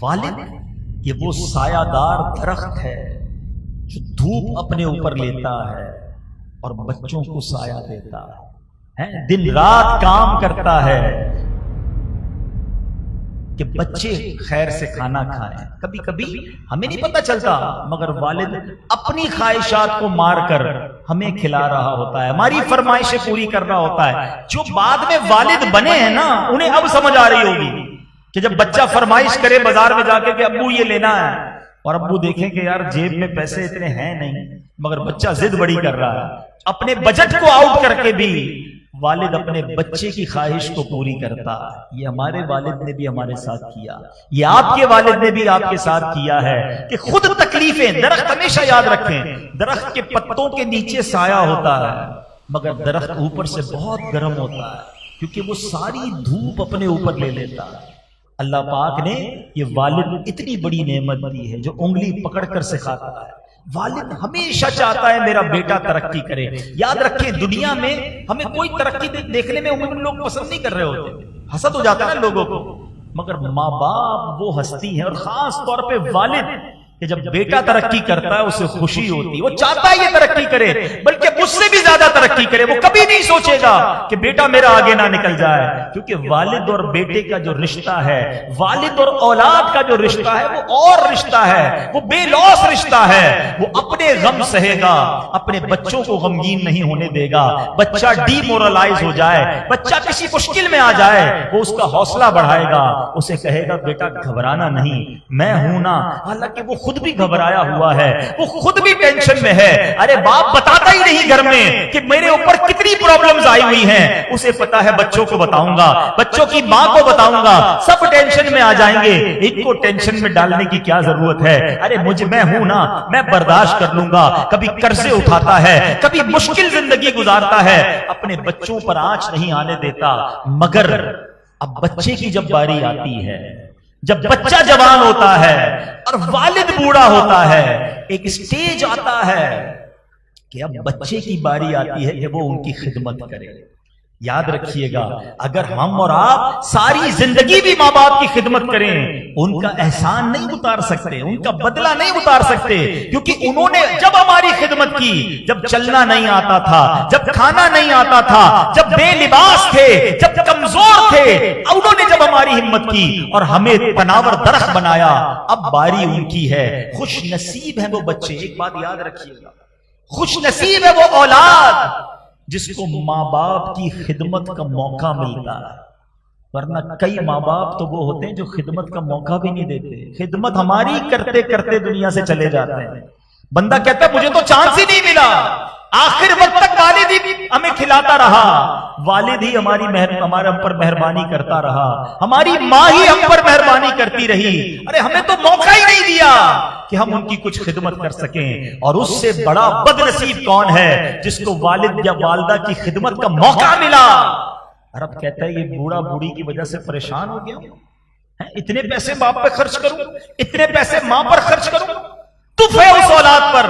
والد یہ وہ سایہ دار درخت ہے جو دھوپ اپنے اوپر لیتا ہے اور بچوں کو سایہ دیتا ہے، دن رات کام کرتا ہے کہ بچے خیر سے کھانا کھائیں۔ کبھی کبھی ہمیں نہیں پتہ چلتا مگر والد اپنی خواہشات کو مار کر ہمیں کھلا رہا ہوتا ہے، ہماری فرمائشیں پوری کر رہا ہوتا ہے۔ جو بعد میں والد بنے ہیں نا، انہیں اب سمجھ آ رہی ہوگی کہ جب بچہ فرمائش کرے بازار میں جا کے کہ ابو یہ لینا ہے، اور ابو دیکھیں کہ یار جیب میں پیسے اتنے ہیں نہیں، مگر بچہ ضد بڑی کر رہا ہے، اپنے بجٹ کو آؤٹ کر کے بھی والد اپنے بچے کی خواہش کو پوری کرتا ہے۔ یہ ہمارے والد نے بھی ہمارے ساتھ کیا، یہ آپ کے والد نے بھی آپ کے ساتھ کیا ہے کہ خود تکلیفیں۔ درخت ہمیشہ یاد رکھیں، درخت کے پتوں کے نیچے سایہ ہوتا ہے مگر درخت اوپر سے بہت گرم ہوتا ہے کیونکہ وہ ساری دھوپ اپنے اوپر لے لیتا ہے۔ اللہ پاک نے یہ والد اتنی بڑی نعمت دی ہے جو انگلی پکڑ کر سکھاتا ہے۔ والد ہمیشہ چاہتا ہے میرا بیٹا ترقی کرے۔ یاد رکھیں دنیا میں ہمیں کوئی ترقی دیکھنے میں عموماً لوگ پسند نہیں کر رہے ہوتے، حسد ہو جاتا ہے نا لوگوں کو، مگر ماں باپ وہ ہستی ہیں، اور خاص طور پہ والد کہ جب بیٹا ترقی کرتا ہے اسے خوشی ہوتی ہے، وہ چاہتا ہے یہ ترقی کرے، بلکہ مجھ سے بھی زیادہ ترقی کرے۔ وہ کبھی نہیں سوچے گا کہ بیٹا میرا آگے نہ نکل جائے، کیونکہ والد اور بیٹے کا جو رشتہ ہے، والد اور اولاد کا جو رشتہ ہے، وہ اور رشتہ ہے، وہ بے لوث رشتہ ہے۔ وہ اپنے غم سہے گا، اپنے بچوں کو غمگین نہیں ہونے دے گا۔ بچہ ڈی مورلائز ہو جائے، بچہ کسی مشکل میں آ جائے، وہ اس کا حوصلہ بڑھائے گا، اسے کہے گا بیٹا گھبرانا نہیں، میں ہوں نا۔ حالانکہ وہ خود بھی گھبرایا ہوا ہے، وہ خود بھی ٹینشن میں ہے۔ ارے باپ بتاتا ہی نہیں گھر میں کہ میرے اوپر کتنی پرابلمز آئی ہوئی ہیں، اسے پتا ہے بچوں کو بتاؤں گا، بچوں کی ماں کو بتاؤں گا، سب ٹینشن میں آ جائیں گے، ان کو ٹینشن میں ڈالنے کی کیا ضرورت ہے؟ ارے میں ہوں نا، میں برداشت کر لوں گا۔ کبھی قرضے اٹھاتا ہے، کبھی مشکل زندگی گزارتا ہے، اپنے بچوں پر آنچ نہیں آنے دیتا، مگر اب بچے کی جب باری آتی ہے، جب بچہ جوان ہوتا ہے اور والد بوڑھا ہوتا ہے، ایک سٹیج آتا ہے کہ اب بچے کی باری آتی ہے کہ وہ ان کی خدمت کرے۔ یاد رکھیے گا اگر ہم اور آپ ساری زندگی بھی ماں باپ کی خدمت کریں، ان کا احسان نہیں اتار سکتے، ان کا بدلہ نہیں اتار سکتے، کیونکہ انہوں نے جب ہماری خدمت کی، جب چلنا نہیں آتا تھا، جب کھانا نہیں آتا تھا، جب بے لباس تھے، جب کمزور تھے، انہوں نے جب ہماری ہمت کی اور ہمیں پناور درخت بنایا، اب باری ان کی ہے۔ خوش نصیب ہیں وہ بچے، ایک بات یاد رکھیے گا، خوش نصیب ہے وہ اولاد جس کو ماں باپ کی خدمت کا موقع ملتا ہے، ورنہ کئی ماں باپ تو وہ ہوتے ہیں جو خدمت کا موقع بھی نہیں دیتے، خدمت ہماری کرتے کرتے دنیا سے چلے جاتے ہیں۔ بندہ کہتا ہے مجھے تو چانس ہی نہیں ملا، آخر وقت تک والد ہی ہمیں کھلاتا رہا، والد ہی ہمارے ہم پر مہربانی کرتا رہا، ہماری ماں ہی ہم پر مہربانی کرتی رہی، ارے ہمیں تو موقع ہی نہیں دیا کہ ہم ان کی کچھ خدمت کر سکیں۔ اور اس سے بڑا بد نصیب کون ہے جس کو والد یا والدہ کی خدمت کا موقع ملا۔ عرب کہتا ہے یہ بوڑھا بوڑھی کی وجہ سے پریشان ہو گیا، اتنے پیسے باپ پہ خرچ کروں، اتنے پیسے ماں پر خرچ کروں، تف ہے اس اولاد پر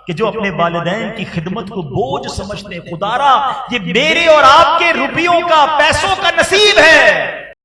کہ جو اپنے والدین کی خدمت کو بوجھ سمجھتے، خدا را یہ میرے اور آپ کے روپیوں کا، پیسوں کا نصیب ہے